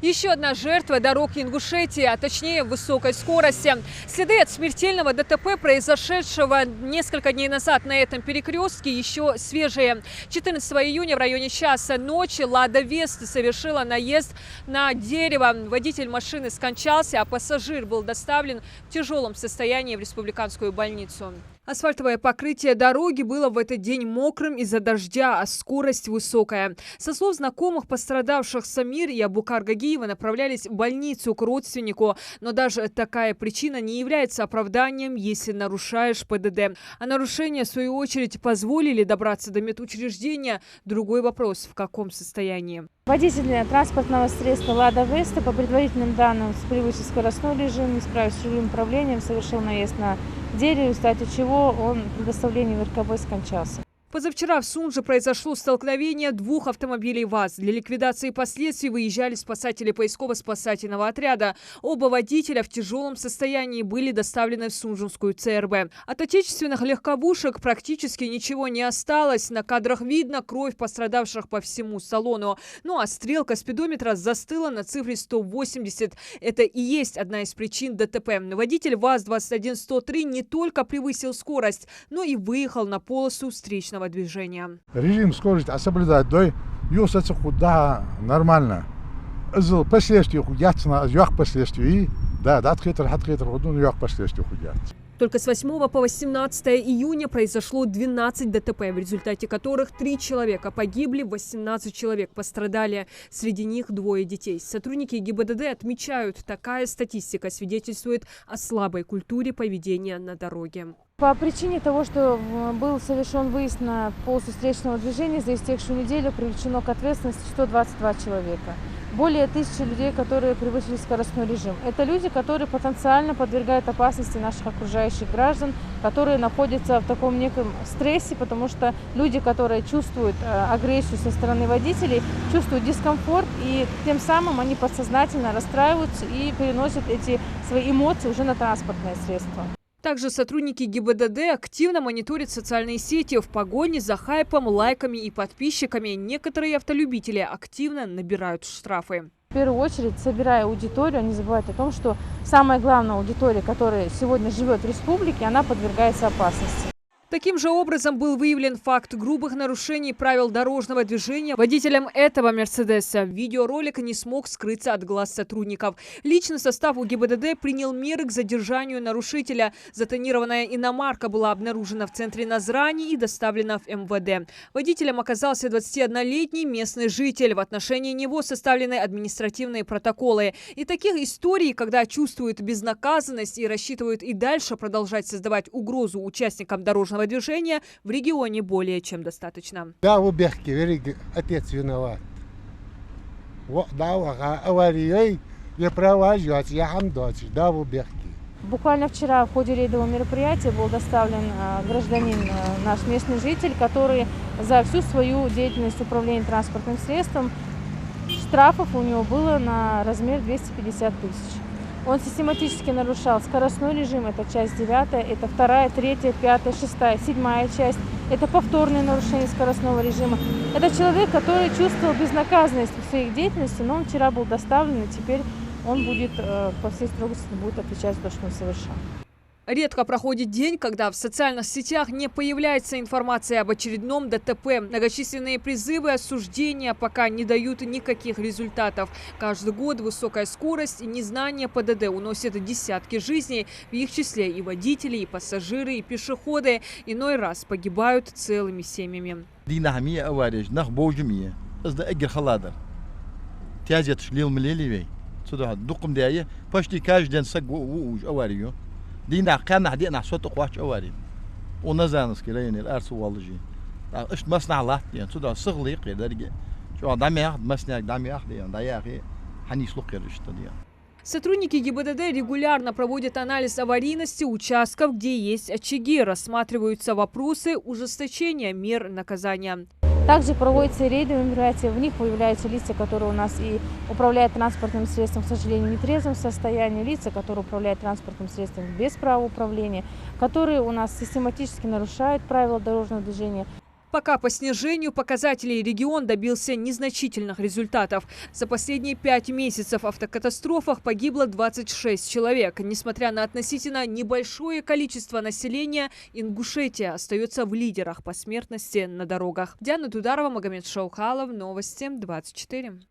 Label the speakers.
Speaker 1: Еще одна жертва дорог Ингушетии, а точнее высокой скорости. Следы от смертельного ДТП, произошедшего несколько дней назад на этом перекрестке, еще свежие. 14 июня в районе часа ночи «Лада Веста» совершила наезд на дерево. Водитель машины скончался, а пассажир был доставлен в тяжелом состоянии в республиканскую больницу. Асфальтовое покрытие дороги было в этот день мокрым из-за дождя, а скорость высокая. Со слов знакомых пострадавших, Самир и Абукар Гагиева направлялись в больницу к родственнику. Но даже такая причина не является оправданием, если нарушаешь ПДД. А нарушения, в свою очередь, позволили добраться до медучреждения. Другой вопрос – в каком состоянии?
Speaker 2: Водитель транспортного средства «Лада Веста» по предварительным данным превысил скоростной режим, не справившись с рулевым управлением, совершил наезд на дерево, в результате чего он при доставлении в РКБ скончался.
Speaker 1: Позавчера в Сунже произошло столкновение двух автомобилей ВАЗ. Для ликвидации последствий выезжали спасатели поисково-спасательного отряда. Оба водителя в тяжелом состоянии были доставлены в Сунжинскую ЦРБ. От отечественных легковушек практически ничего не осталось. На кадрах видно кровь пострадавших по всему салону. Ну а стрелка спидометра застыла на цифре 180. Это и есть одна из причин ДТП. Водитель ВАЗ-21103 не только превысил скорость, но и выехал на полосу встречного движения.
Speaker 3: Режим скорости соблюдать, юсаться куда нормально. Из последствий худятся, юг последствий, да, хитр, юг последствий худятся.
Speaker 1: Только с 8 по 18 июня произошло 12 ДТП, в результате которых 3 человека погибли, 18 человек пострадали. Среди них 2 детей. Сотрудники ГИБДД отмечают, такая статистика свидетельствует о слабой культуре поведения на дороге.
Speaker 2: По причине того, что был совершен выезд на полосу встречного движения, за истекшую неделю привлечено к ответственности 122 человека. Более 1000 людей, которые превысили скоростной режим. Это люди, которые потенциально подвергают опасности наших окружающих граждан, которые находятся в таком неком стрессе, потому что люди, которые чувствуют агрессию со стороны водителей, чувствуют дискомфорт, и тем самым они подсознательно расстраиваются и переносят эти свои эмоции уже на транспортное средство.
Speaker 1: Также сотрудники ГИБДД активно мониторят социальные сети. В погоне за хайпом, лайками и подписчиками некоторые автолюбители активно набирают штрафы.
Speaker 2: В первую очередь, собирая аудиторию, они забывают о том, что самая главная аудитория, которая сегодня живет в республике, она подвергается опасности.
Speaker 1: Таким же образом был выявлен факт грубых нарушений правил дорожного движения водителем этого «Мерседеса». Видеоролик не смог скрыться от глаз сотрудников. Личный состав у ГИБДД принял меры к задержанию нарушителя. Затонированная иномарка была обнаружена в центре Назрани и доставлена в МВД. Водителем оказался 21-летний местный житель. В отношении него составлены административные протоколы. И таких историй, когда чувствуют безнаказанность и рассчитывают и дальше продолжать создавать угрозу участникам дорожного движения, в регионе более чем достаточно.
Speaker 4: Да, отец виноват.
Speaker 2: Буквально вчера в ходе рейдового мероприятия был доставлен гражданин, наш местный житель, который за всю свою деятельность управления транспортным средством штрафов у него было на размер 250 тысяч. Он систематически нарушал скоростной режим, это часть 9, это 2, 3, 5, 6, 7 часть. Это повторное нарушение скоростного режима. Это человек, который чувствовал безнаказанность в своей деятельности, но он вчера был доставлен, и теперь он будет по всей строгости будет отвечать за то, что он совершал.
Speaker 1: Редко проходит день, когда в социальных сетях не появляется информация об очередном ДТП. Многочисленные призывы, осуждения пока не дают никаких результатов. Каждый год высокая скорость и незнание ПДД уносят десятки жизней, в их числе и водители, и пассажиры, и пешеходы. Иной раз погибают целыми семьями.
Speaker 5: دينا كان عدينا صوت قواش أواري ونزانس كلاين الأرس والجي إيش مصنع الله يعني صدق صغلي قدر شو عم ياخد مصنع عم ياخد يعني ده يا أخي حنيس لقير إشتديا.
Speaker 1: Сотрудники ГИБДД регулярно проводят анализ аварийности участков, где есть очаги. Рассматриваются вопросы ужесточения мер наказания.
Speaker 2: Также проводятся рейдовые мероприятия. В них выявляются лица, которые у нас и управляют транспортным средством, к сожалению, в нетрезвом состоянии, лица, которые управляют транспортным средством без права управления, которые у нас систематически нарушают правила дорожного движения.
Speaker 1: Пока по снижению показателей регион добился незначительных результатов. За последние 5 месяцев в автокатастрофах погибло 26 человек. Несмотря на относительно небольшое количество населения, Ингушетия остается в лидерах по смертности на дорогах. Диана Дударова, Магомед Шаухалов, Новости 24.